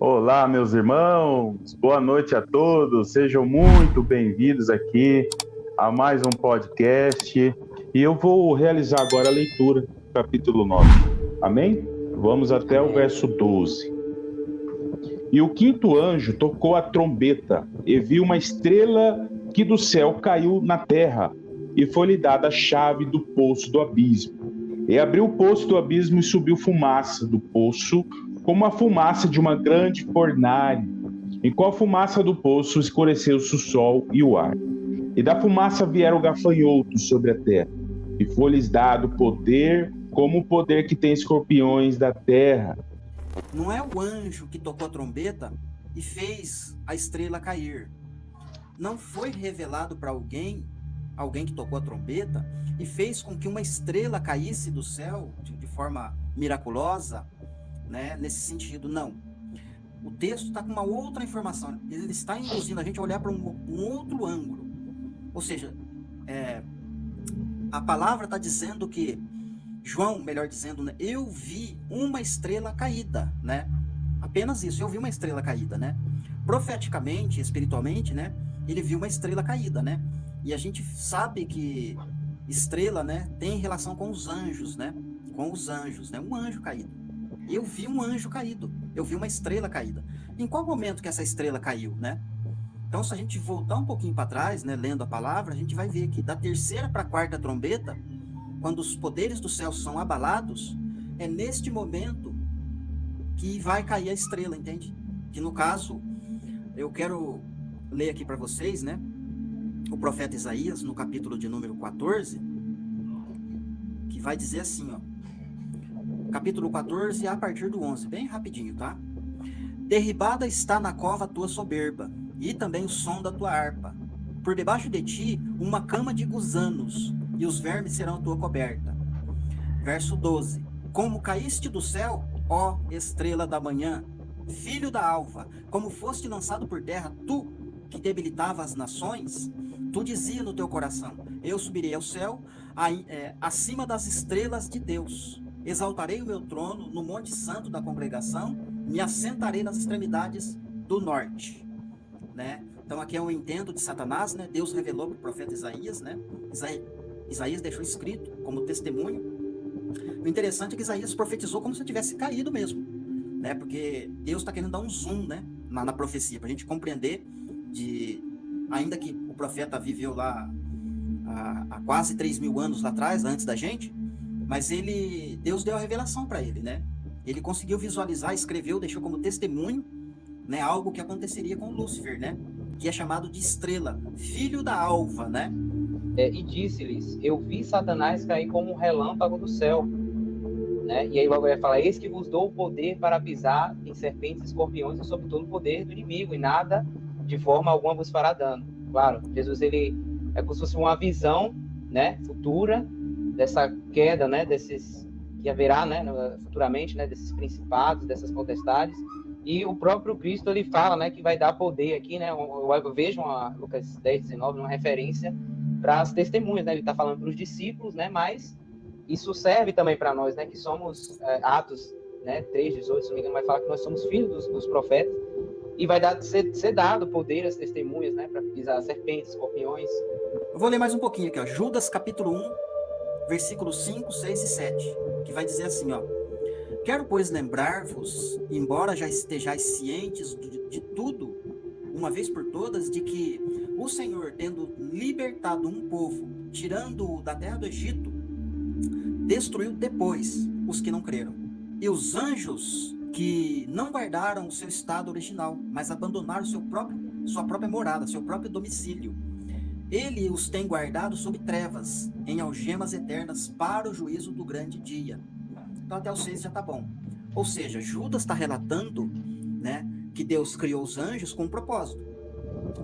Olá, meus irmãos, boa noite a todos, sejam muito bem-vindos aqui a mais um podcast. E eu vou realizar agora a leitura do capítulo 9. Amém? Vamos até o Amém. verso 12. E o quinto anjo tocou a trombeta, e viu uma estrela que do céu caiu na terra, e foi-lhe dada a chave do poço do abismo. E abriu o poço do abismo e subiu fumaça do poço, como a fumaça de uma grande fornalha. E com a fumaça do poço escureceu-se o sol e o ar. E da fumaça vieram gafanhotos sobre a terra. E foi-lhes dado poder, como o poder que tem escorpiões da terra. Não é o anjo que tocou a trombeta e fez a estrela cair. Não foi revelado para alguém que tocou a trombeta e fez com que uma estrela caísse do céu de forma miraculosa, né? Nesse sentido, não. O texto está com uma outra informação. Ele está induzindo a gente a olhar para um outro ângulo. Ou seja, a palavra está dizendo que João, melhor dizendo, né, eu vi uma estrela caída, né? Apenas isso, eu vi uma estrela caída, né? Profeticamente, espiritualmente, né? Ele viu uma estrela caída, né? E a gente sabe que estrela, né, tem relação com os anjos, né? Com os anjos, né? Um anjo caído. Eu vi um anjo caído. Eu vi uma estrela caída. Em qual momento que essa estrela caiu, né? Então, se a gente voltar um pouquinho para trás, né, lendo a palavra, a gente vai ver que da terceira para a quarta trombeta, quando os poderes do céu são abalados, é neste momento que vai cair a estrela, entende? Que no caso, eu quero ler aqui para vocês, né? O profeta Isaías, no capítulo de número 14, que vai dizer assim, ó. Capítulo 14, a partir do 11, bem rapidinho, tá? Derribada está na cova a tua soberba, e também o som da tua harpa. Por debaixo de ti, uma cama de gusanos, e os vermes serão a tua coberta. Verso 12. Como caíste do céu, ó estrela da manhã, filho da alva, como foste lançado por terra, tu que debilitava as nações, tu dizia no teu coração, eu subirei ao céu, acima das estrelas de Deus. Exaltarei o meu trono no monte santo da congregação, me assentarei nas extremidades do norte. Né? Então aqui é um intento de Satanás, né? Deus revelou para o profeta Isaías, né? Isaías deixou escrito como testemunho. O interessante é que Isaías profetizou como se tivesse caído mesmo, né? Porque Deus está querendo dar um zoom, né? Na profecia, para a gente compreender ainda que o profeta viveu lá há quase 3.000 anos lá atrás, antes da gente, mas Deus deu a revelação para ele, né? Ele conseguiu visualizar, escreveu, deixou como testemunho, né? Algo que aconteceria com Lúcifer, né? Que é chamado de estrela, filho da alva, né? E disse-lhes, eu vi Satanás cair como um relâmpago do céu. Né? E aí logo ele vai falar, eis que vos dou o poder para pisar em serpentes, escorpiões e sobre todo o poder do inimigo, e nada de forma alguma vos fará dano. Claro, Jesus, ele é como se fosse uma visão, né, futura dessa queda, né, que haverá, né, futuramente, né, desses principados, dessas potestades. E o próprio Cristo, ele fala, né, que vai dar poder aqui, né, eu vejo Lucas 10, 19, uma referência para as testemunhas, né, ele está falando para os discípulos, né, mas isso serve também para nós, né, que somos Atos, né, 3, 18, se não me engano, vai falar que nós somos filhos dos profetas, e vai ser dado poder às testemunhas, né, para pisar serpentes, escorpiões. Eu vou ler mais um pouquinho aqui, ó, Judas capítulo 1, versículos 5, 6 e 7, que vai dizer assim, ó, quero, pois, lembrar-vos, embora já estejais cientes de tudo, uma vez por todas, de que o Senhor, tendo libertado um povo, tirando-o da terra do Egito, destruiu depois os que não creram. E os anjos que não guardaram o seu estado original, mas abandonaram sua própria morada, seu próprio domicílio. Ele os tem guardado sob trevas, em algemas eternas, para o juízo do grande dia. Então até o 6 já está bom. Ou seja, Judas está relatando, né, que Deus criou os anjos com um propósito,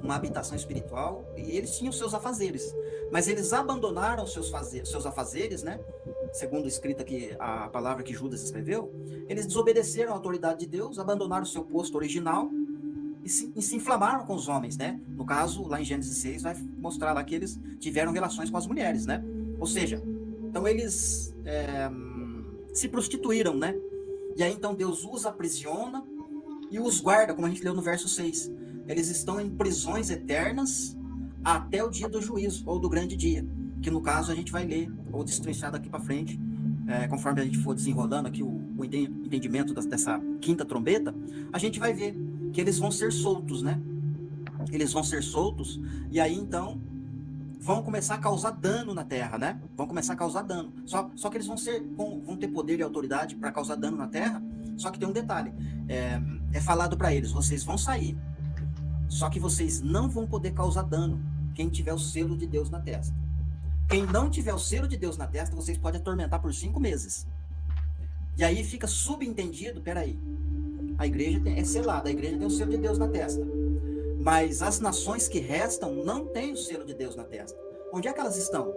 uma habitação espiritual, e eles tinham seus afazeres, mas eles abandonaram seus afazeres, né? Segundo escrita aqui, a palavra que Judas escreveu, eles desobedeceram à autoridade de Deus, abandonaram o seu posto original e se inflamaram com os homens, né? No caso, lá em Gênesis 6, vai mostrar lá que eles tiveram relações com as mulheres, né? Ou seja, então eles se prostituíram, né? E aí então Deus os aprisiona e os guarda, como a gente leu no verso 6. Eles estão em prisões eternas até o dia do juízo, ou do grande dia, que no caso a gente vai ler, ou destrinchar daqui para frente, conforme a gente for desenrolando aqui o entendimento dessa quinta trombeta, a gente vai ver que eles vão ser soltos, né? Eles vão ser soltos, e aí então vão começar a causar dano na Terra, né? Vão começar a causar dano. Só que eles vão ter poder e autoridade para causar dano na Terra, só que tem um detalhe. É falado para eles, vocês vão sair, só que vocês não vão poder causar dano quem tiver o selo de Deus na testa. Quem não tiver o selo de Deus na testa, vocês podem atormentar por 5 meses. E aí fica subentendido, peraí, a igreja é selada, a igreja tem o selo de Deus na testa. Mas as nações que restam não têm o selo de Deus na testa. Onde é que elas estão?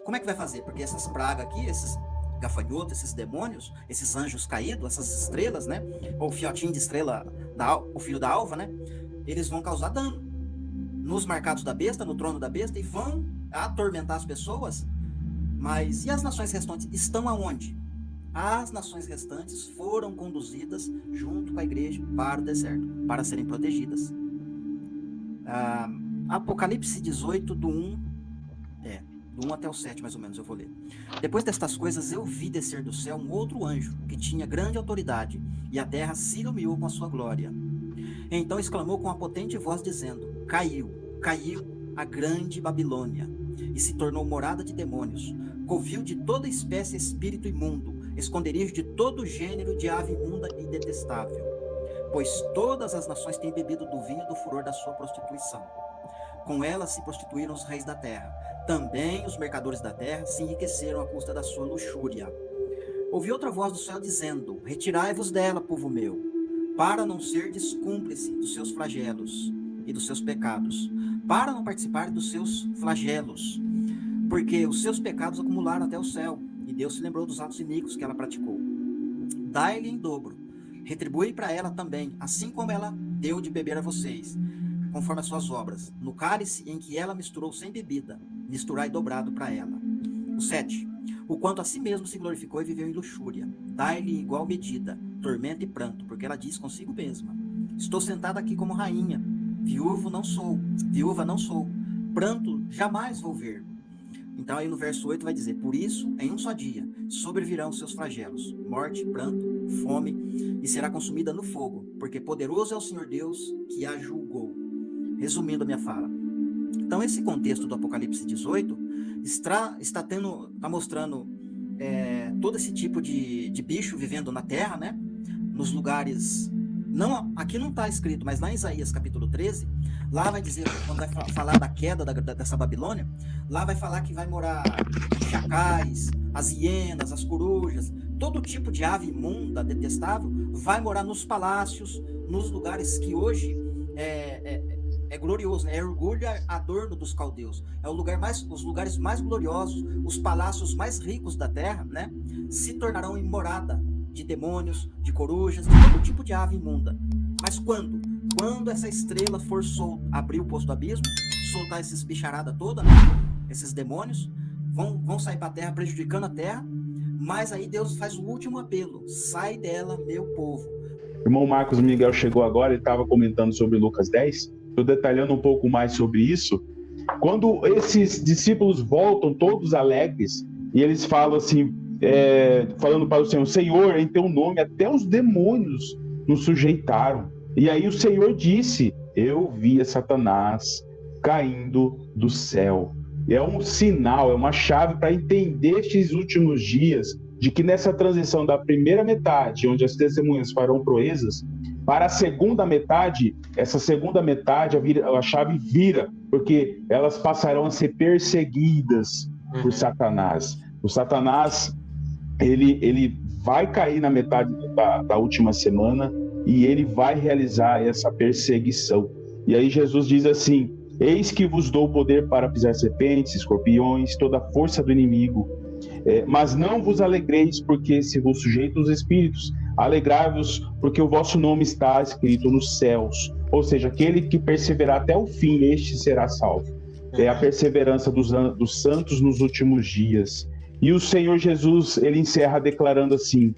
Como é que vai fazer? Porque essas pragas aqui, esses gafanhotos, esses demônios, esses anjos caídos, essas estrelas, né? Ou o fiotinho de estrela, o filho da alva, né? Eles vão causar dano nos marcados da besta, no trono da besta, e vão atormentar as pessoas. Mas e as nações restantes estão aonde? As nações restantes foram conduzidas junto com a igreja para o deserto, para serem protegidas. Apocalipse 18, do 1 até o 7, mais ou menos, eu vou ler. Depois destas coisas, eu vi descer do céu um outro anjo, que tinha grande autoridade, e a terra se iluminou com a sua glória. Então exclamou com uma potente voz, dizendo: caiu a grande Babilônia, e se tornou morada de demônios, covil de toda espécie espírito imundo, esconderijo de todo gênero de ave imunda e detestável. Pois todas as nações têm bebido do vinho do furor da sua prostituição. Com ela se prostituíram os reis da terra. Também os mercadores da terra se enriqueceram à custa da sua luxúria. Ouvi outra voz do céu dizendo: retirai-vos dela, povo meu, para não serdes cúmplice dos seus flagelos e dos seus pecados, para não participar dos seus flagelos, porque os seus pecados acumularam até o céu, e Deus se lembrou dos atos iníquos que ela praticou. Dai-lhe em dobro, retribui para ela também, assim como ela deu de beber a vocês, conforme as suas obras. No cálice em que ela misturou sem bebida, misturai dobrado para ela. O 7. O quanto a si mesmo se glorificou e viveu em luxúria, dai-lhe igual medida, tormento e pranto, porque ela diz consigo mesma: estou sentada aqui como rainha, viúva não sou, pranto jamais vou ver. Então aí no verso 8 vai dizer: por isso, em um só dia, sobrevirão seus flagelos, morte, pranto, fome, e será consumida no fogo, porque poderoso é o Senhor Deus que a julgou. Resumindo a minha fala. Então esse contexto do Apocalipse 18 está mostrando todo esse tipo de bicho vivendo na terra, né? Nos lugares... Não, aqui não está escrito, mas lá em Isaías capítulo 13, lá vai dizer, quando vai falar da queda dessa Babilônia, lá vai falar que vai morar chacais, as hienas, as corujas, todo tipo de ave imunda, detestável, vai morar nos palácios, nos lugares que hoje é glorioso, né? É orgulho e adorno dos caldeus. É os lugares mais gloriosos, os palácios mais ricos da terra, né? Se tornarão em morada de demônios, de corujas, de todo tipo de ave imunda. Mas quando? Quando essa estrela for abrir o poço do abismo, soltar esses bicharada toda, né? Esses demônios, vão sair para a terra, prejudicando a terra, mas aí Deus faz o último apelo: sai dela, meu povo. Irmão Marcos Miguel chegou agora, ele estava comentando sobre Lucas 10, eu detalhando um pouco mais sobre isso. Quando esses discípulos voltam todos alegres, e eles falam assim, falando para o Senhor: Senhor, em teu nome até os demônios nos sujeitaram. E aí o Senhor disse: eu via Satanás caindo do céu. É um sinal, é uma chave para entender estes últimos dias, de que nessa transição da primeira metade, onde as testemunhas farão proezas, para a segunda metade, essa segunda metade, a chave vira, porque elas passarão a ser perseguidas por Satanás. O Satanás, ele vai cair na metade da última semana e ele vai realizar essa perseguição. E aí Jesus diz assim: eis que vos dou poder para pisar serpentes, escorpiões, toda a força do inimigo. Mas não vos alegreis porque se vos sujeitam os espíritos, alegrai-vos porque o vosso nome está escrito nos céus. Ou seja, aquele que perseverar até o fim, este será salvo. É a perseverança dos santos nos últimos dias. E o Senhor Jesus, ele encerra declarando assim,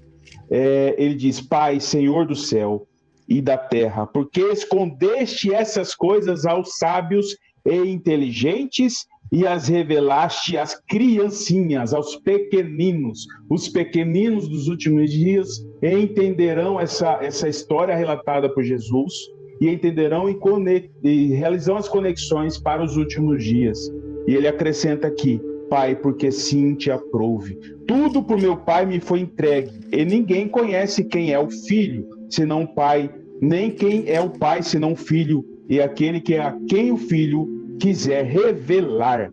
ele diz: Pai, Senhor do céu, e da terra? Porque escondeste essas coisas aos sábios e inteligentes e as revelaste às criancinhas, aos pequeninos. Os pequeninos dos últimos dias entenderão essa história relatada por Jesus e entenderão e realizarão as conexões para os últimos dias. E ele acrescenta aqui: Pai, porque sim te aprouve. Tudo por meu Pai me foi entregue, e ninguém conhece quem é o Filho, senão o Pai, nem quem é o Pai, senão o Filho, e aquele que é a quem o Filho quiser revelar.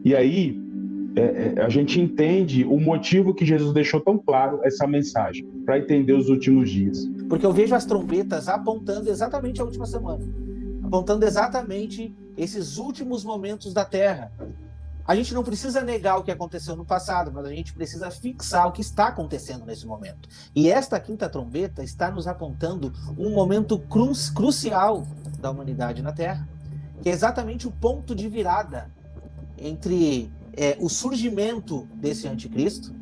E aí, a gente entende o motivo que Jesus deixou tão claro essa mensagem, para entender os últimos dias. Porque eu vejo as trombetas apontando exatamente a última semana, apontando exatamente esses últimos momentos da Terra. A gente não precisa negar o que aconteceu no passado, mas a gente precisa fixar o que está acontecendo nesse momento. E esta quinta trombeta está nos apontando um momento crucial da humanidade na Terra, que é exatamente o ponto de virada entre o surgimento desse anticristo,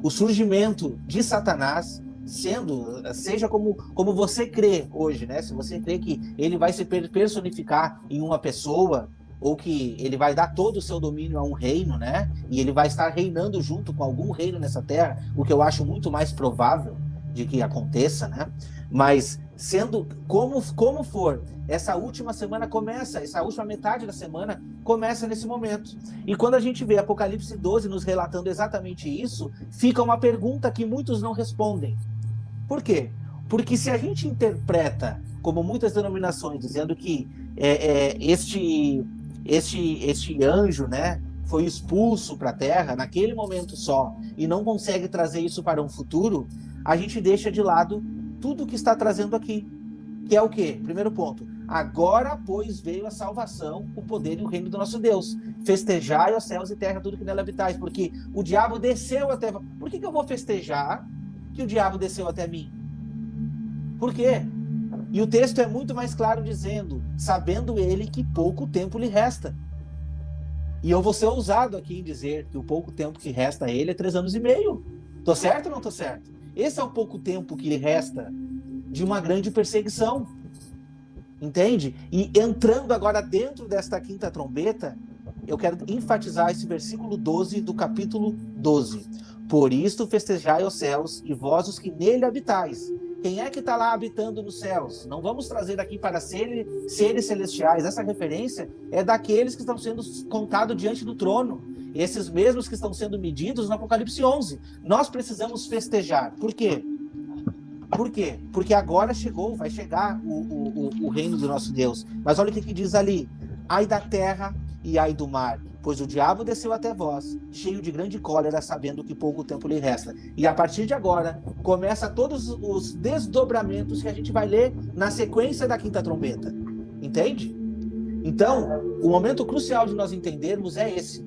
o surgimento de Satanás, seja como você crê hoje, né? Se você crê que ele vai se personificar em uma pessoa, ou que ele vai dar todo o seu domínio a um reino, né? E ele vai estar reinando junto com algum reino nessa terra, o que eu acho muito mais provável de que aconteça, né? Mas sendo como for, essa última semana começa, essa última metade da semana começa nesse momento. E quando a gente vê Apocalipse 12 nos relatando exatamente isso, fica uma pergunta que muitos não respondem. Por quê? Porque se a gente interpreta, como muitas denominações, dizendo que este anjo, né, foi expulso para a Terra naquele momento só e não consegue trazer isso para um futuro, a gente deixa de lado tudo que está trazendo aqui, que é o quê? Primeiro ponto: agora, pois, veio a salvação, o poder e o reino do nosso Deus. Festejai os céus e terra, tudo que nela habitais, porque o diabo desceu até... Por que eu vou festejar que o diabo desceu até mim? Por quê? E o texto é muito mais claro dizendo: sabendo ele que pouco tempo lhe resta. E eu vou ser ousado aqui em dizer que o pouco tempo que resta a ele é 3 anos e meio. Tô certo ou não tô certo? Esse é o pouco tempo que lhe resta de uma grande perseguição. Entende? E entrando agora dentro desta quinta trombeta, eu quero enfatizar esse versículo 12 do capítulo 12. Por isto festejai os céus e vós os que nele habitais. Quem é que está lá habitando nos céus? Não vamos trazer aqui para seres celestiais. Essa referência é daqueles que estão sendo contados diante do trono. Esses mesmos que estão sendo medidos no Apocalipse 11. Nós precisamos festejar. Por quê? Por quê? Porque agora vai chegar o reino do nosso Deus. Mas olha o que diz ali: ai da terra e ai do mar, pois o diabo desceu até vós, cheio de grande cólera, sabendo que pouco tempo lhe resta. E a partir de agora, começa todos os desdobramentos que a gente vai ler na sequência da quinta trombeta. Entende? Então, o momento crucial de nós entendermos é esse: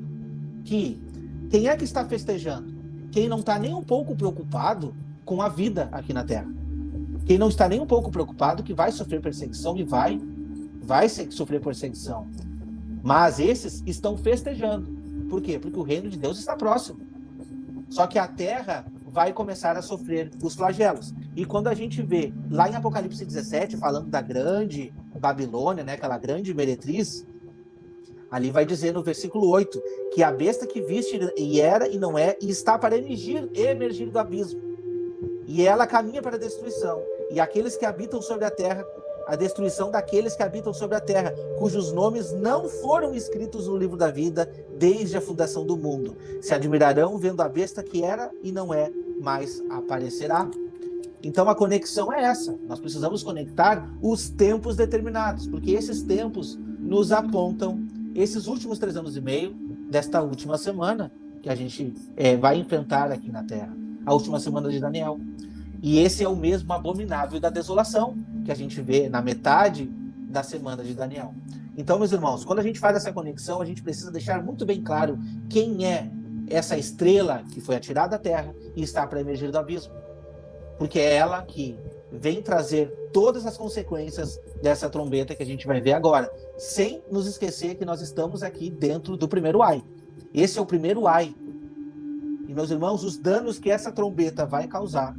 que quem é que está festejando? Quem não está nem um pouco preocupado com a vida aqui na Terra. Quem não está nem um pouco preocupado que vai sofrer perseguição e vai sofrer perseguição. Mas esses estão festejando. Por quê? Porque o reino de Deus está próximo. Só que a Terra vai começar a sofrer os flagelos. E quando a gente vê lá em Apocalipse 17, falando da grande Babilônia, né, aquela grande meretriz, ali vai dizer no versículo 8, que a besta que viste e era e não é, e está para emergir do abismo. E ela caminha para a destruição. E aqueles que habitam sobre a terra, a destruição daqueles que habitam sobre a terra, cujos nomes não foram escritos no livro da vida desde a fundação do mundo. Se admirarão vendo a besta que era e não é, mas aparecerá. Então a conexão é essa. Nós precisamos conectar os tempos determinados, porque esses tempos nos apontam esses últimos 3 anos e meio desta última semana que a gente vai enfrentar aqui na Terra. A última semana de Daniel. E esse é o mesmo abominável da desolação que a gente vê na metade da semana de Daniel. Então, meus irmãos, quando a gente faz essa conexão, a gente precisa deixar muito bem claro quem é essa estrela que foi atirada da terra e está para emergir do abismo. Porque é ela que vem trazer todas as consequências dessa trombeta que a gente vai ver agora, sem nos esquecer que nós estamos aqui dentro do primeiro ai. Esse é o primeiro ai. E, meus irmãos, os danos que essa trombeta vai causar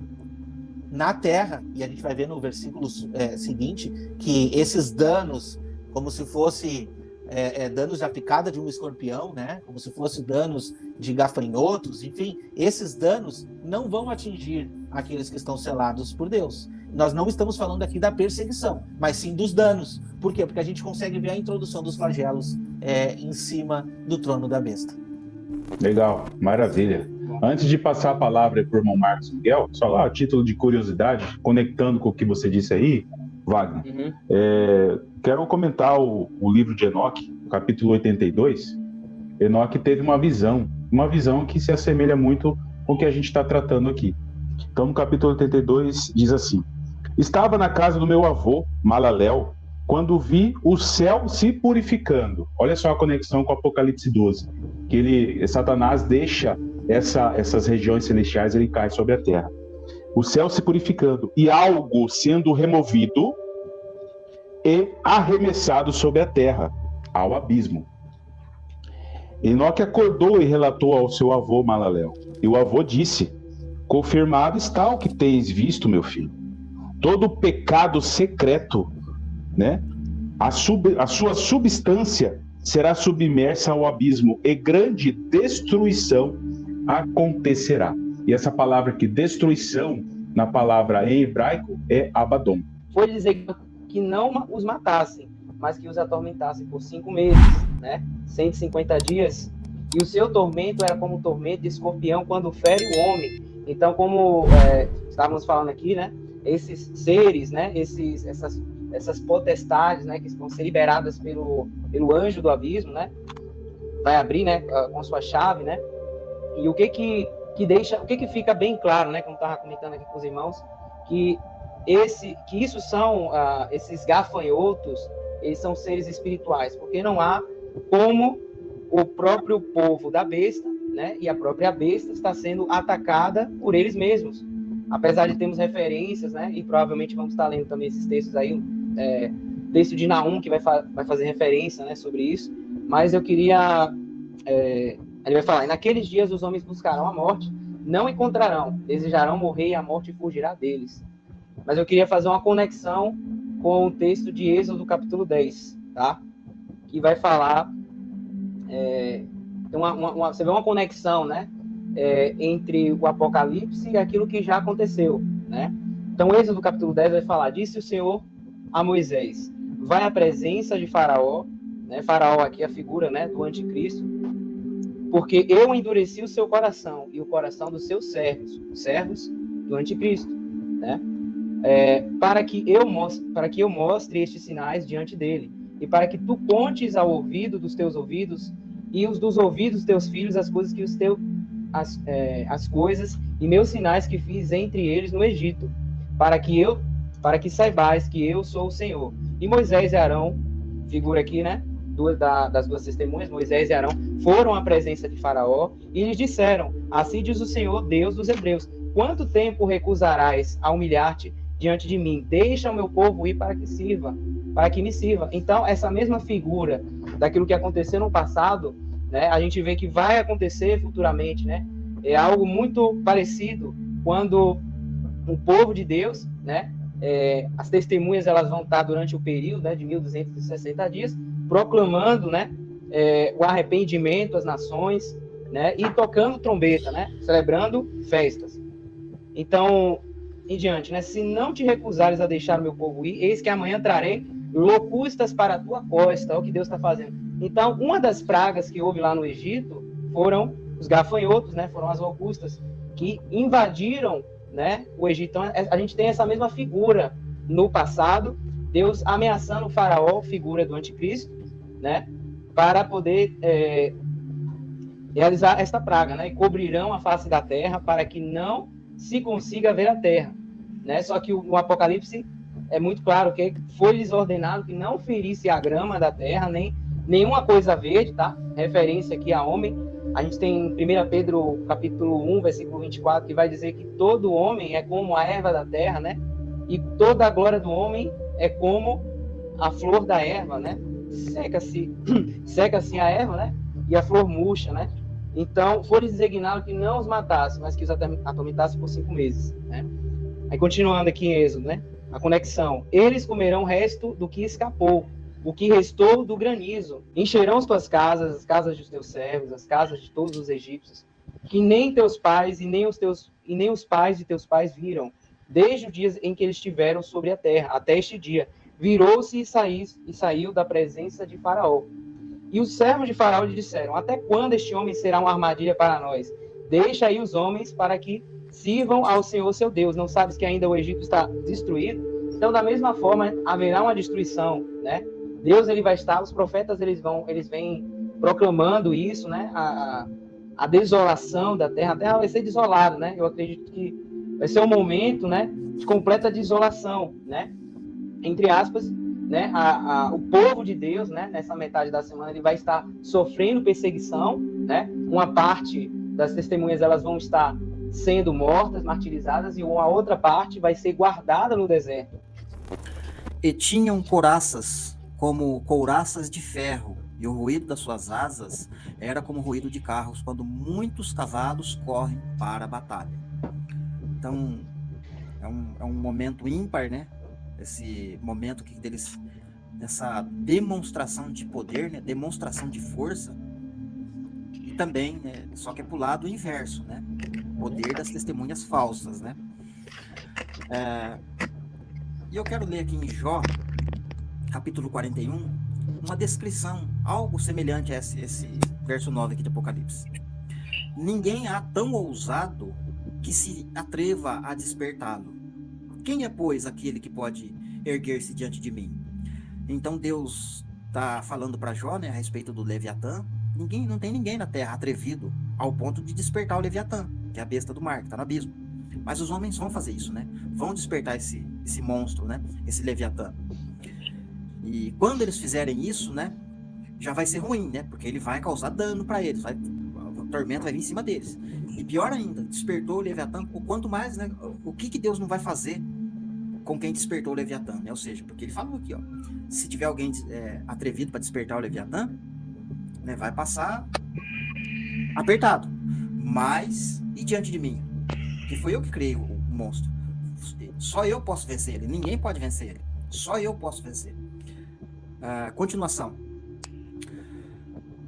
na terra, e a gente vai ver no versículo seguinte, que esses danos, como se fosse danos da picada de um escorpião, né? Como se fosse danos de gafanhotos, enfim, esses danos não vão atingir aqueles que estão selados por Deus. Nós não estamos falando aqui da perseguição, mas sim dos danos. Por quê? Porque a gente consegue ver a introdução dos flagelos em cima do trono da besta. Legal, maravilha. Antes de passar a palavra para o irmão Marcos Miguel, só lá a título de curiosidade, conectando com o que você disse aí, Wagner, quero comentar o livro de Enoque, capítulo 82. Enoque teve uma visão que se assemelha muito com o que a gente está tratando aqui. Então, no capítulo 82, diz assim: estava na casa do meu avô, Malaléu, quando vi o céu se purificando. Olha só a conexão com o Apocalipse 12, que Satanás deixa essas regiões celestiais, ele cai sobre a terra. O céu se purificando e algo sendo removido e arremessado sobre a terra, ao abismo. Enoque acordou e relatou ao seu avô Malaléu. E o avô disse: confirmado está o que tens visto, meu filho. Todo pecado secreto, né? A sua substância será submersa ao abismo e grande destruição acontecerá. E essa palavra aqui, destruição, na palavra em hebraico, é Abaddon. Foi dizer que não os matassem, mas que os atormentassem por 5 meses, né? 150 dias. E o seu tormento era como o tormento de escorpião quando fere o homem. Então, como estávamos falando aqui, né? Esses seres, né? Essas potestades, né? Que vão ser liberadas pelo anjo do abismo, né? Vai abrir, né? Com sua chave, né? E o que fica bem claro, né? Como estava comentando aqui com os irmãos, que isso são esses gafanhotos, eles são seres espirituais, porque não há como o próprio povo da besta, né, e a própria besta está sendo atacada por eles mesmos. Apesar de termos referências, né, e provavelmente vamos estar lendo também esses textos aí, texto de Naum que vai fazer referência, né, sobre isso, mas eu queria... ele vai falar: naqueles dias os homens buscarão a morte, não encontrarão, desejarão morrer e a morte fugirá deles. Mas eu queria fazer uma conexão com o texto de Êxodo, capítulo 10, tá? Que vai falar... você vê uma conexão, né? Entre o Apocalipse e aquilo que já aconteceu, né? Então, Êxodo, capítulo 10 vai falar: disse o Senhor a Moisés: vai à presença de Faraó, né? Faraó aqui é a figura, né, do anticristo, porque eu endureci o seu coração e o coração dos seus servos, os servos do anticristo, né? Para que eu mostre estes sinais diante dele, e para que tu contes ao ouvido dos teus ouvidos e os dos ouvidos dos teus filhos as coisas as coisas e meus sinais que fiz entre eles no Egito, para que saibais que eu sou o Senhor. E Moisés e Arão, figura aqui, né, das duas testemunhas, Moisés e Arão foram à presença de Faraó e lhes disseram: assim diz o Senhor, Deus dos Hebreus, quanto tempo recusarás a humilhar-te diante de mim? Deixa o meu povo ir para que me sirva. Então, essa mesma figura daquilo que aconteceu no passado, né, a gente vê que vai acontecer futuramente, né? É algo muito parecido quando o povo de Deus, né, as testemunhas, elas vão estar durante o período, né, de 1260 dias, proclamando, né, o arrependimento às nações, né, e tocando trombeta, né, celebrando festas. Então, em diante, né? Se não te recusares a deixar o meu povo ir, eis que amanhã trarei locustas para a tua costa. É o que Deus está fazendo. Então, uma das pragas que houve lá no Egito foram os gafanhotos, né? Foram as locustas que invadiram, né, o Egito. Então, a gente tem essa mesma figura no passado, Deus ameaçando o faraó, figura do anticristo, né? Para poder realizar esta praga, né? E cobrirão a face da terra para que não se consiga ver a terra, né? Só que o Apocalipse é muito claro que foi-lhes ordenado que não ferisse a grama da terra, nem nenhuma coisa verde, tá? Referência aqui a homem. A gente tem 1 Pedro, capítulo 1, versículo 24, que vai dizer que todo homem é como a erva da terra, né? E toda a glória do homem é como a flor da erva, né? Seca-se a erva, né? E a flor murcha, né? Então, foi designado que não os matasse, mas que os atormentasse por 5 meses, né? Aí continuando aqui em Êxodo, né? A conexão. Eles comerão o resto do que escapou, o que restou do granizo. Encherão as tuas casas, as casas dos teus servos, as casas de todos os egípcios, que nem teus pais e nem os pais de teus pais viram, desde o dia em que eles estiveram sobre a terra, até este dia. Virou-se e saiu da presença de Faraó. E os servos de Faraó lhe disseram: até quando este homem será uma armadilha para nós? Deixa aí os homens para que sirvam ao Senhor seu Deus. Não sabes que ainda o Egito está destruído? Então, da mesma forma, haverá uma destruição, né? Deus, ele vai estar, os profetas, eles vêm proclamando isso, né? A desolação da terra. A terra vai ser desolada, né? Eu acredito que vai ser um momento, né, de completa desolação, né? Entre aspas, né? O povo de Deus, né, nessa metade da semana, ele vai estar sofrendo perseguição, né? Uma parte das testemunhas, elas vão estar sendo mortas, martirizadas, e uma outra parte vai ser guardada no deserto. E tinham couraças, como couraças de ferro, e o ruído das suas asas era como o ruído de carros, quando muitos cavalos correm para a batalha. Então, é um momento ímpar, né? Esse momento que deles, essa demonstração de poder, né? Demonstração de força, e também, né? Só que é pro lado inverso, né? Poder das testemunhas falsas, né? E eu quero ler aqui em Jó, capítulo 41, uma descrição, algo semelhante a esse verso 9 aqui de Apocalipse. Ninguém há tão ousado que se atreva a despertá-lo. Quem é, pois, aquele que pode erguer-se diante de mim? Então Deus está falando para Jó, né, a respeito do Leviatã. Não tem ninguém na terra atrevido ao ponto de despertar o Leviatã, que é a besta do mar, que está no abismo. Mas os homens vão fazer isso, né? Vão despertar esse monstro, né? Esse Leviatã. E quando eles fizerem isso, né? Já vai ser ruim, né? Porque ele vai causar dano para eles. O tormento vai vir em cima deles. E pior ainda, despertou o Leviatã. O quanto mais, né? O que Deus não vai fazer com quem despertou o Leviatã, né? Ou seja, porque ele falou aqui, ó. Se tiver alguém atrevido para despertar o Leviatã, né? Vai passar apertado. Mas, e diante de mim? Que foi eu que criei o monstro. Só eu posso vencer ele. Ninguém pode vencer ele. Só eu posso vencer. Continuação.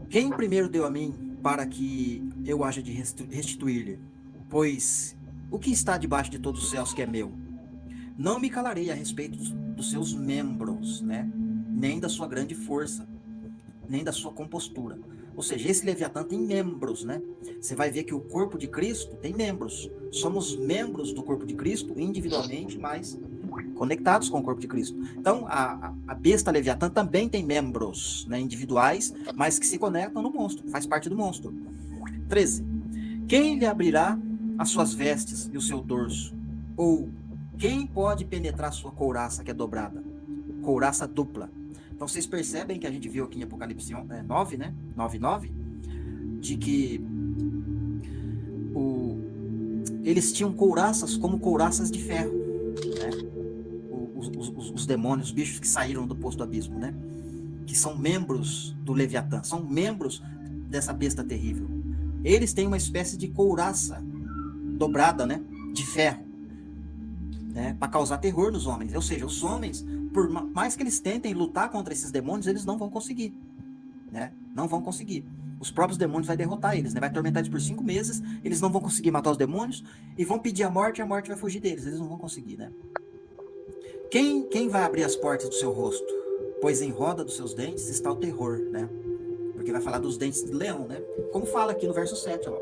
Quem primeiro deu a mim para que eu haja de restituir-lhe? Pois o que está debaixo de todos os céus que é meu? Não me calarei a respeito dos seus membros, né? Nem da sua grande força, nem da sua compostura. Ou seja, esse Leviatã tem membros, né? Você vai ver que o corpo de Cristo tem membros. Somos membros do corpo de Cristo individualmente, mas conectados com o corpo de Cristo. Então, a besta Leviatã também tem membros, né, individuais, mas que se conectam no monstro, faz parte do monstro. 13. Quem lhe abrirá as suas vestes e o seu dorso? Ou quem pode penetrar sua couraça que é dobrada? Couraça dupla. Então, vocês percebem que a gente viu aqui em Apocalipse 9, né? 9:9, de que eles tinham couraças como couraças de ferro, né? Os demônios, os bichos que saíram do poço do abismo, né? Que são membros do Leviatã, são membros dessa besta terrível. Eles têm uma espécie de couraça dobrada, né? De ferro, né? Para causar terror nos homens. Ou seja, os homens, por mais que eles tentem lutar contra esses demônios, eles não vão conseguir, né? Não vão conseguir. Os próprios demônios vai derrotar eles, né? Vai atormentar eles por 5 meses, eles não vão conseguir matar os demônios e vão pedir a morte vai fugir deles, eles não vão conseguir, né? Quem vai abrir as portas do seu rosto? Pois em roda dos seus dentes está o terror, né? Porque vai falar dos dentes de leão, né? Como fala aqui no verso 7, ó.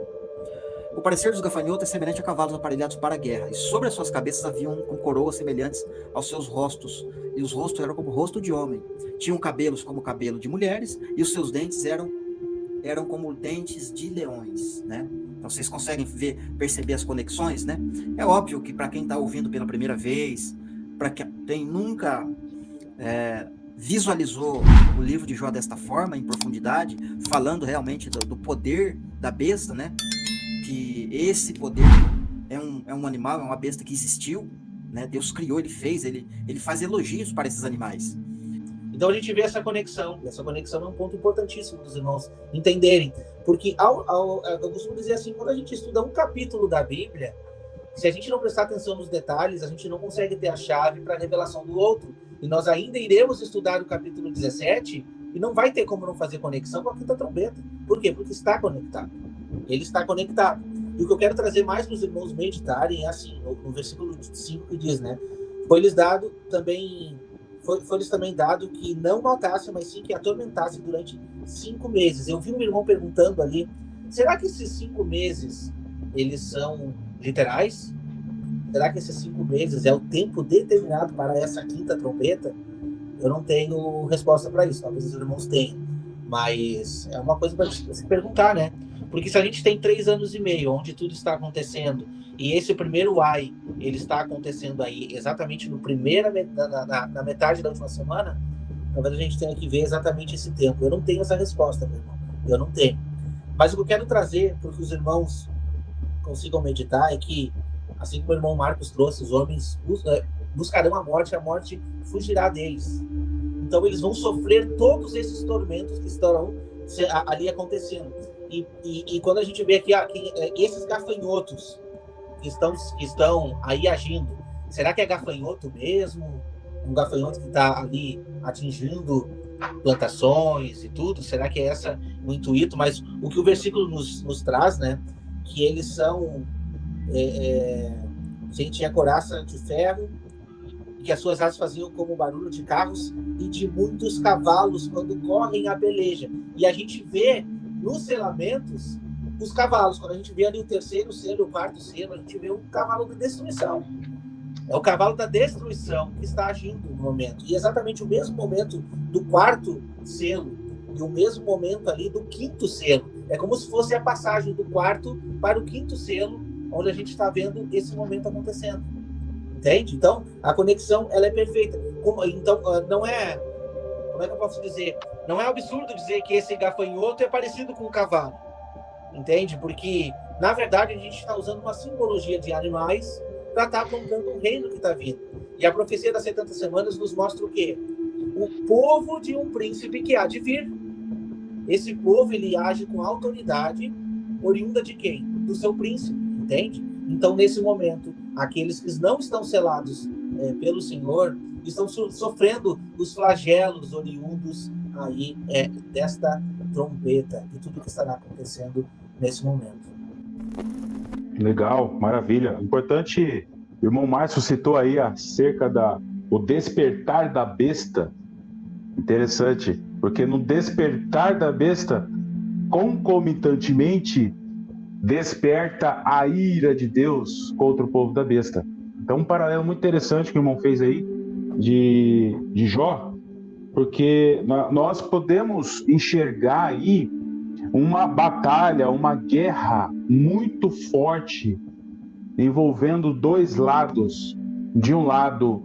O parecer dos gafanhotos é semelhante a cavalos aparelhados para a guerra, e sobre as suas cabeças haviam com coroas semelhantes aos seus rostos, e os rostos eram como o rosto de homem. Tinham cabelos como o cabelo de mulheres, e os seus dentes eram como dentes de leões, né? Então vocês conseguem perceber as conexões, né? É óbvio que para quem está ouvindo pela primeira vez, para quem nunca visualizou o livro de Jó desta forma, em profundidade, falando realmente do poder da besta, né? Que esse poder é um animal, é uma besta que existiu, né? Deus criou, ele fez, ele faz elogios para esses animais. Então a gente vê essa conexão. Essa conexão é um ponto importantíssimo dos irmãos entenderem. Porque eu costumo dizer assim, quando a gente estuda um capítulo da Bíblia, Se a gente não prestar atenção nos detalhes, a gente não consegue ter a chave para a revelação do outro. E nós ainda iremos estudar o capítulo 17 e não vai ter como não fazer conexão com a quinta trombeta. Por quê? Porque está conectado. Ele está conectado. E o que eu quero trazer mais para os irmãos meditarem é assim, no versículo 5 que diz, né? Foi-lhes também dado que não matasse, mas sim que atormentasse durante 5 meses. Eu vi um irmão perguntando ali, será que esses 5 meses, eles são literais? Será que esses 5 meses é o tempo determinado para essa quinta trombeta? Eu não tenho resposta para isso, talvez os irmãos tenham. Mas é uma coisa para se perguntar, né? Porque se a gente tem 3 anos e meio, onde tudo está acontecendo, e esse primeiro ai, ele está acontecendo aí exatamente na metade da última semana, talvez a gente tenha que ver exatamente esse tempo. Eu não tenho essa resposta, meu irmão. Eu não tenho. Mas o que eu quero trazer para que os irmãos consigam meditar é que, assim como o irmão Marcos trouxe, os homens buscarão a morte fugirá deles. Então eles vão sofrer todos esses tormentos que estarão ali acontecendo. E quando a gente vê aqui esses gafanhotos que estão aí agindo, será que é gafanhoto mesmo? Um gafanhoto que está ali atingindo plantações e tudo? Será que é esse o intuito? Mas o que o versículo nos traz, né? Que eles são gente, a coraça de ferro, que as suas asas faziam como barulho de carros e de muitos cavalos quando correm a peleja. E a gente vê nos selamentos os cavalos. Quando a gente vê ali o terceiro selo, o quarto selo, a gente vê um cavalo de destruição. É o cavalo da destruição que está agindo no momento. E exatamente o mesmo momento do quarto selo e o mesmo momento ali do quinto selo. É como se fosse a passagem do quarto para o quinto selo, onde a gente está vendo esse momento acontecendo. Entende? Então, a conexão, ela é perfeita. Então, não é... Como é que eu posso dizer? Não é absurdo dizer que esse gafanhoto é parecido com um cavalo. Entende? Porque, na verdade, a gente está usando uma simbologia de animais para estar apontando um reino que está vindo. E a profecia das 70 semanas nos mostra o quê? O povo de um príncipe que há de vir. Esse povo, ele age com autoridade oriunda de quem? Do seu príncipe, entende? Então, nesse momento, aqueles que não estão selados pelo Senhor estão sofrendo os flagelos oriundos aí desta trombeta e tudo que estará acontecendo nesse momento. Legal, maravilha. Importante, o irmão Márcio citou aí acerca o despertar da besta. Interessante, porque no despertar da besta, concomitantemente, desperta a ira de Deus contra o povo da besta. Então, um paralelo muito interessante que o irmão fez aí de Jó, porque nós podemos enxergar aí uma batalha, uma guerra muito forte envolvendo dois lados. De um lado,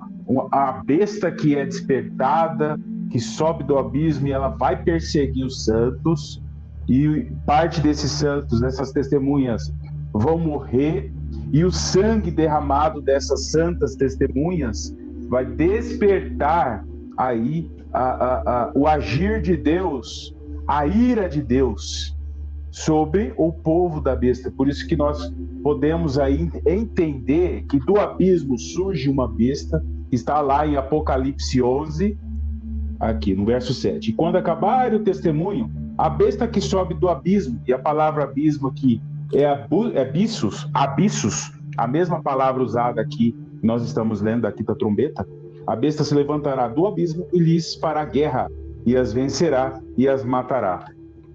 a besta que é despertada, que sobe do abismo e ela vai perseguir os santos, e parte desses santos, dessas testemunhas, vão morrer, e o sangue derramado dessas santas testemunhas vai despertar aí o agir de Deus, a ira de Deus sobre o povo da besta. Por isso que nós podemos aí entender que do abismo surge uma besta, que está lá em Apocalipse 11, aqui no verso 7. E quando acabar o testemunho, a besta que sobe do abismo, e a palavra abismo aqui é abissos, a mesma palavra usada aqui, nós estamos lendo aqui da trombeta, a besta se levantará do abismo e lhes fará guerra, e as vencerá e as matará.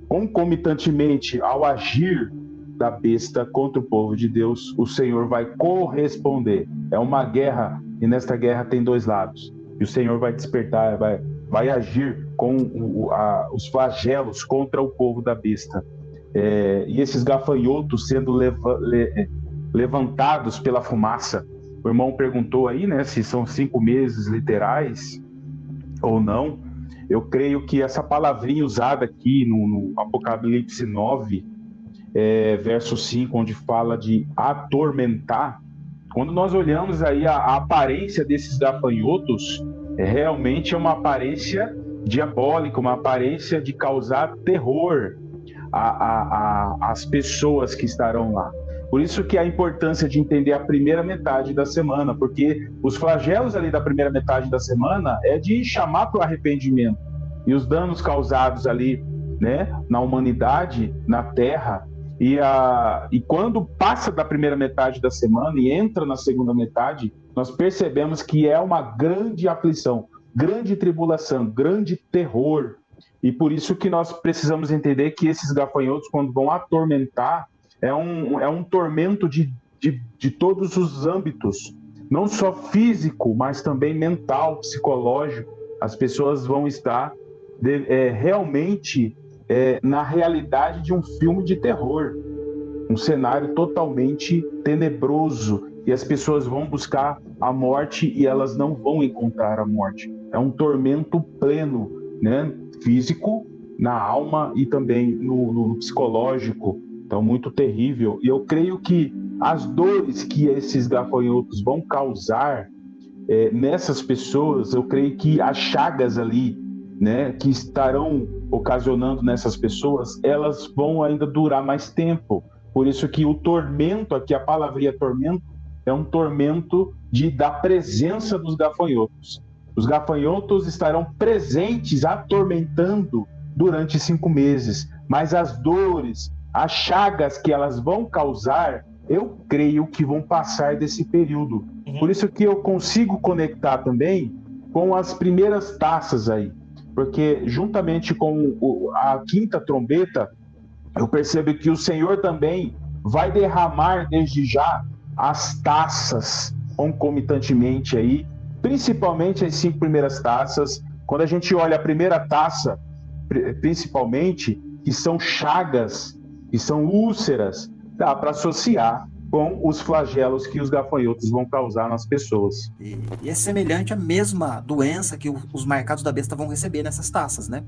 Concomitantemente ao agir da besta contra o povo de Deus, o Senhor vai corresponder. É uma guerra, e nesta guerra tem dois lados. E o Senhor vai despertar, vai agir com os flagelos contra o povo da besta. E esses gafanhotos sendo levantados pela fumaça. O irmão perguntou aí, né, se são 5 meses literais ou não. Eu creio que essa palavrinha usada aqui no Apocalipse 9, verso 5, onde fala de atormentar, quando nós olhamos aí a aparência desses gafanhotos, realmente é uma aparência diabólica, uma aparência de causar terror às pessoas que estarão lá. Por isso que a importância de entender a primeira metade da semana, porque os flagelos ali da primeira metade da semana é de chamar para o arrependimento. E os danos causados ali, né, na humanidade, na Terra, e quando passa da primeira metade da semana e entra na segunda metade, nós percebemos que é uma grande aflição, grande tribulação, grande terror. E por isso que nós precisamos entender que esses gafanhotos, quando vão atormentar, é um tormento de todos os âmbitos, não só físico, mas também mental, psicológico. As pessoas vão estar realmente na realidade de um filme de terror, um cenário totalmente tenebroso, e as pessoas vão buscar a morte e elas não vão encontrar a morte. É um tormento pleno, né? Físico, na alma e também no psicológico. Então, muito terrível. E eu creio que as dores que esses gafanhotos vão causar nessas pessoas, eu creio que as chagas ali, né, que estarão ocasionando nessas pessoas, elas vão ainda durar mais tempo. Por isso que o tormento, aqui a palavrinha tormento, é um tormento da presença dos gafanhotos. Os gafanhotos estarão presentes, atormentando durante 5 meses, mas as dores, as chagas que elas vão causar, eu creio que vão passar desse período. Por isso que eu consigo conectar também com as primeiras taças aí, porque juntamente com a quinta trombeta, eu percebo que o Senhor também vai derramar desde já as taças concomitantemente aí, principalmente as 5 primeiras taças. Quando a gente olha a primeira taça, principalmente, que são chagas, que são úlceras, dá para associar com os flagelos que os gafanhotos vão causar nas pessoas. E é semelhante à mesma doença que os marcados da besta vão receber nessas taças, né?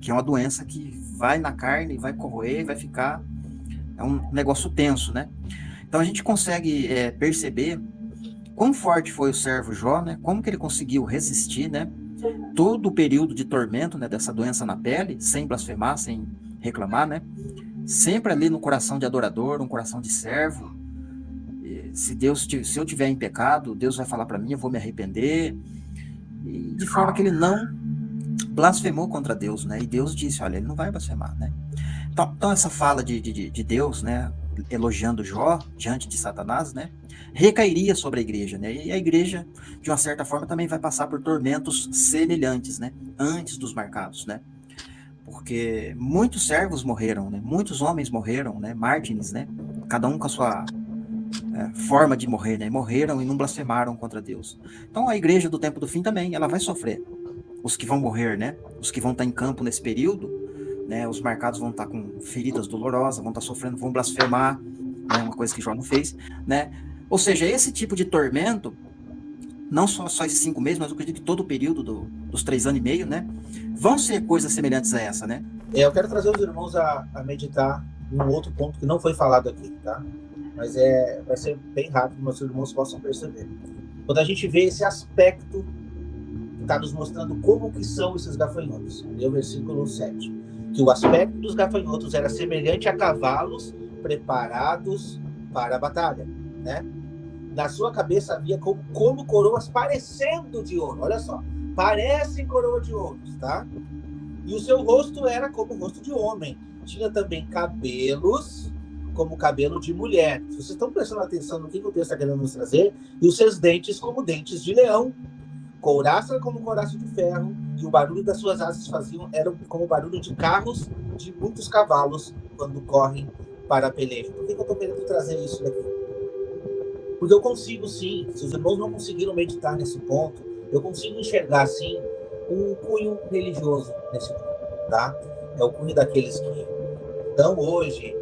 Que é uma doença que vai na carne, vai corroer, vai ficar... É um negócio tenso, né? Então a gente consegue perceber quão forte foi o servo Jó, né? Como que ele conseguiu resistir, né? Todo o período de tormento, né, dessa doença na pele, sem blasfemar, sem reclamar, né? Sempre ali no coração de adorador, um coração de servo. Se eu tiver em pecado, Deus vai falar para mim, eu vou me arrepender. E de forma que ele não blasfemou contra Deus, né? E Deus disse, olha, ele não vai blasfemar, né? Então essa fala de Deus, né, elogiando Jó diante de Satanás, né, recairia sobre a igreja, né? E a igreja, de uma certa forma, também vai passar por tormentos semelhantes, né, antes dos marcados, né? Porque muitos servos morreram, né? Muitos homens morreram, né? Mártires, né? Cada um com a sua forma de morrer, né? Morreram e não blasfemaram contra Deus. Então a igreja do tempo do fim também, ela vai sofrer. Os que vão morrer, né? Os que vão estar em campo nesse período, né? Os marcados vão estar com feridas dolorosas, vão estar sofrendo, vão blasfemar, né? Uma coisa que Jó não fez, né? Ou seja, esse tipo de tormento, não só esses 5 meses, mas eu acredito que todo o período dos 3 anos e meio, né? Vão ser coisas semelhantes a essa, né? Eu quero trazer os irmãos a meditar em um outro ponto que não foi falado aqui, tá? Mas vai ser bem rápido, para os irmãos possam perceber. Quando a gente vê esse aspecto, está nos mostrando como que são esses gafanhotos. É o versículo 7. Que o aspecto dos gafanhotos era semelhante a cavalos preparados para a batalha, né? Na sua cabeça havia como coroas parecendo de ouro. Olha só, parecem coroa de ouro, tá? E o seu rosto era como o rosto de homem. Tinha também cabelos como cabelo de mulher. Se vocês estão prestando atenção no que o texto está querendo nos trazer, e os seus dentes como dentes de leão, couraça como couraça de ferro, e o barulho das suas asas era como o barulho de carros de muitos cavalos quando correm para a peleja. Por que eu estou querendo trazer isso daqui? Porque eu consigo sim, se os irmãos não conseguiram meditar nesse ponto, eu consigo enxergar sim um cunho religioso nesse ponto, tá? É o cunho daqueles que estão hoje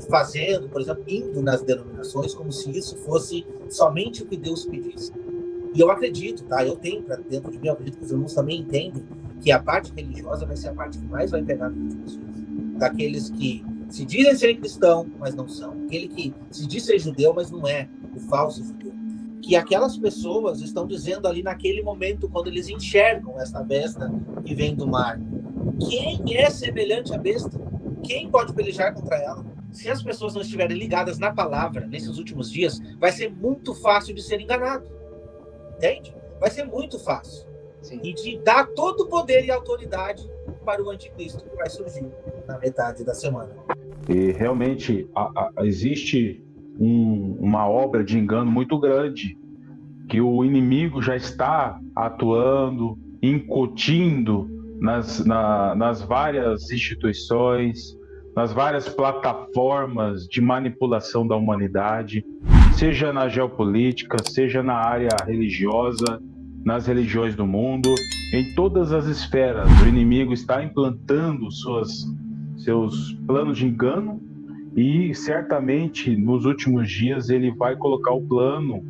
fazendo, por exemplo, indo nas denominações como se isso fosse somente o que Deus pedisse. E eu acredito, tá? Eu tenho para dentro de mim, eu acredito que os irmãos também entendem que a parte religiosa vai ser a parte que mais vai pegar nos últimos dias. Daqueles que se dizem ser cristão, mas não são. Aquele que se diz ser judeu, mas não é, o falso judeu. Que aquelas pessoas estão dizendo ali naquele momento, quando eles enxergam essa besta que vem do mar, quem é semelhante à besta? Quem pode pelejar contra ela? se as pessoas não estiverem ligadas na palavra nesses últimos dias, vai ser muito fácil de ser enganado. Entende? Vai ser muito fácil. Sim. E de dar todo o poder e autoridade para o anticristo que vai surgir na metade da semana. E realmente existe uma obra de engano muito grande, que o inimigo já está atuando, incutindo nas várias instituições, nas várias plataformas de manipulação da humanidade, seja na geopolítica, seja na área religiosa, nas religiões do mundo, em todas as esferas. O inimigo está implantando seus planos de engano e certamente nos últimos dias ele vai colocar o plano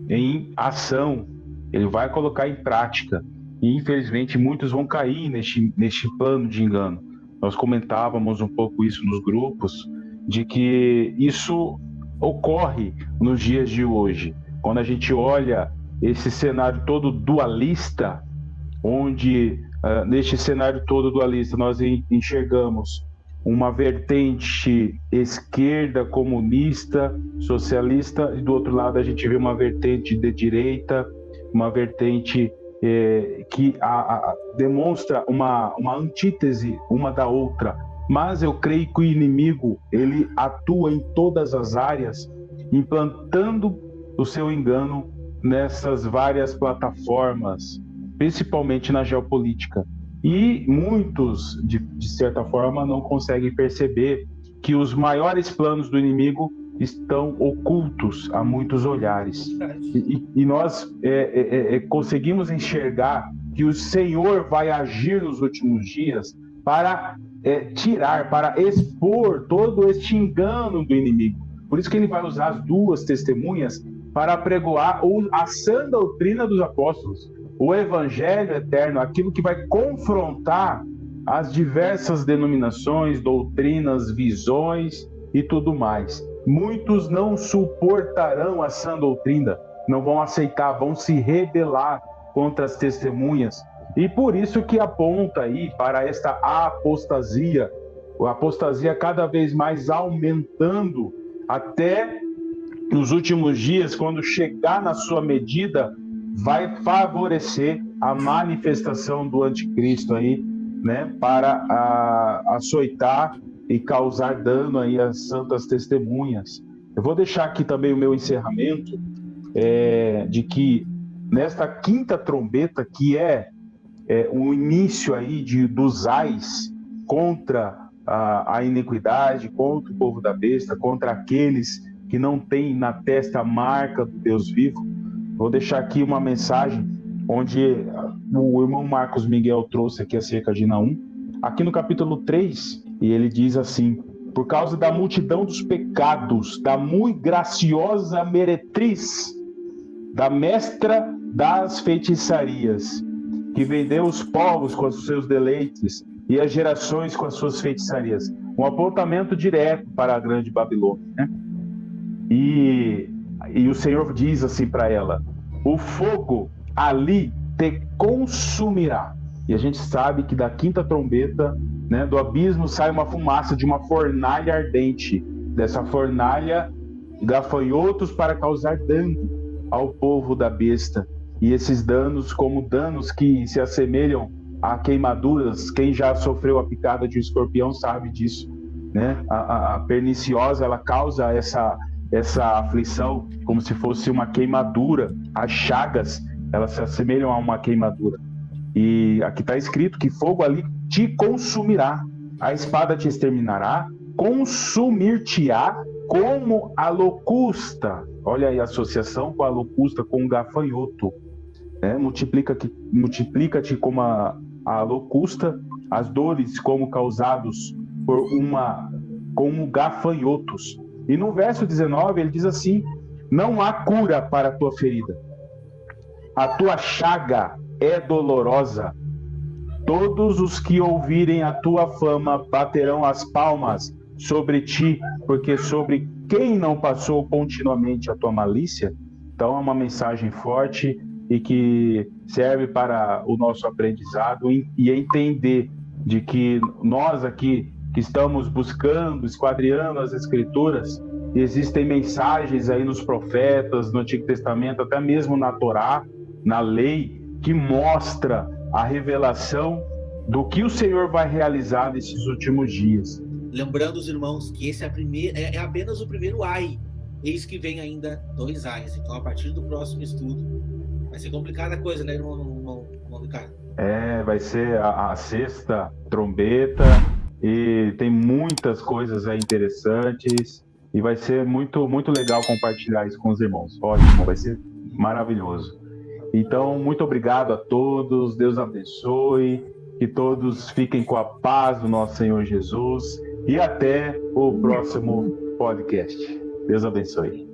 em ação, ele vai colocar em prática. E infelizmente muitos vão cair neste plano de engano. Nós comentávamos um pouco isso nos grupos, de que isso ocorre nos dias de hoje. Quando a gente olha esse cenário todo dualista, onde neste cenário todo dualista nós enxergamos uma vertente esquerda, comunista, socialista, e do outro lado a gente vê uma vertente de direita, uma vertente que demonstra uma antítese uma da outra. Mas eu creio que o inimigo, ele atua em todas as áreas, implantando o seu engano nessas várias plataformas, principalmente na geopolítica. E muitos, de certa forma, não conseguem perceber que os maiores planos do inimigo estão ocultos a muitos olhares. E nós conseguimos enxergar que o Senhor vai agir nos últimos dias para tirar, para expor todo este engano do inimigo. Por isso que ele vai usar as duas testemunhas para apregoar a sã doutrina dos apóstolos, o evangelho eterno, aquilo que vai confrontar as diversas denominações, doutrinas, visões e tudo mais. Muitos não suportarão a sã doutrina, não vão aceitar, vão se rebelar contra as testemunhas. E por isso que aponta aí para esta apostasia, a apostasia cada vez mais aumentando, até nos últimos dias, quando chegar na sua medida, vai favorecer a manifestação do anticristo aí, né, para açoitar e causar dano aí às santas testemunhas. Eu vou deixar aqui também o meu encerramento, de que nesta quinta trombeta, que é o início aí dos ais contra a iniquidade, contra o povo da besta, contra aqueles que não têm na testa a marca do Deus vivo. Vou deixar aqui uma mensagem onde o irmão Marcos Miguel trouxe aqui acerca de Naum, aqui no capítulo 3, e ele diz assim: por causa da multidão dos pecados, da muito graciosa meretriz, da mestra das feitiçarias, que vendeu os povos com os seus deleites e as gerações com as suas feitiçarias. Um apontamento direto para a grande Babilônia, né? E o Senhor diz assim para ela: o fogo ali te consumirá. E a gente sabe que da quinta trombeta, né, do abismo sai uma fumaça de uma fornalha ardente. Dessa fornalha, gafanhotos para causar dano ao povo da besta. E esses danos, como danos que se assemelham a queimaduras, quem já sofreu a picada de um escorpião sabe disso, né? A perniciosa, ela causa essa aflição como se fosse uma queimadura. As chagas, elas se assemelham a uma queimadura. E aqui está escrito que fogo ali te consumirá, a espada te exterminará, consumir-te-á como a locusta. Olha aí a associação com a locusta, com o gafanhoto. Multiplica-te como a locusta, as dores como causados como gafanhotos. E no verso 19 ele diz assim: não há cura para a tua ferida, a tua chaga é dolorosa. Todos os que ouvirem a tua fama baterão as palmas sobre ti, porque sobre quem não passou continuamente a tua malícia. Então é uma mensagem forte e que serve para o nosso aprendizado e entender de que nós aqui que estamos buscando, esquadriando as Escrituras, existem mensagens aí nos profetas, no Antigo Testamento, até mesmo na Torá, na lei, que mostra a revelação do que o Senhor vai realizar nesses últimos dias. Lembrando os irmãos que esse é apenas o primeiro ai. Eis que vem ainda 2 ais. Então, a partir do próximo estudo, vai ser complicada a coisa, né, irmão Ricardo? Vai ser a 6ª trombeta, e tem muitas coisas aí interessantes, e vai ser muito, muito legal compartilhar isso com os irmãos. Ótimo, vai ser maravilhoso. Então, muito obrigado a todos, Deus abençoe, que todos fiquem com a paz do nosso Senhor Jesus, e até o próximo podcast. Deus abençoe.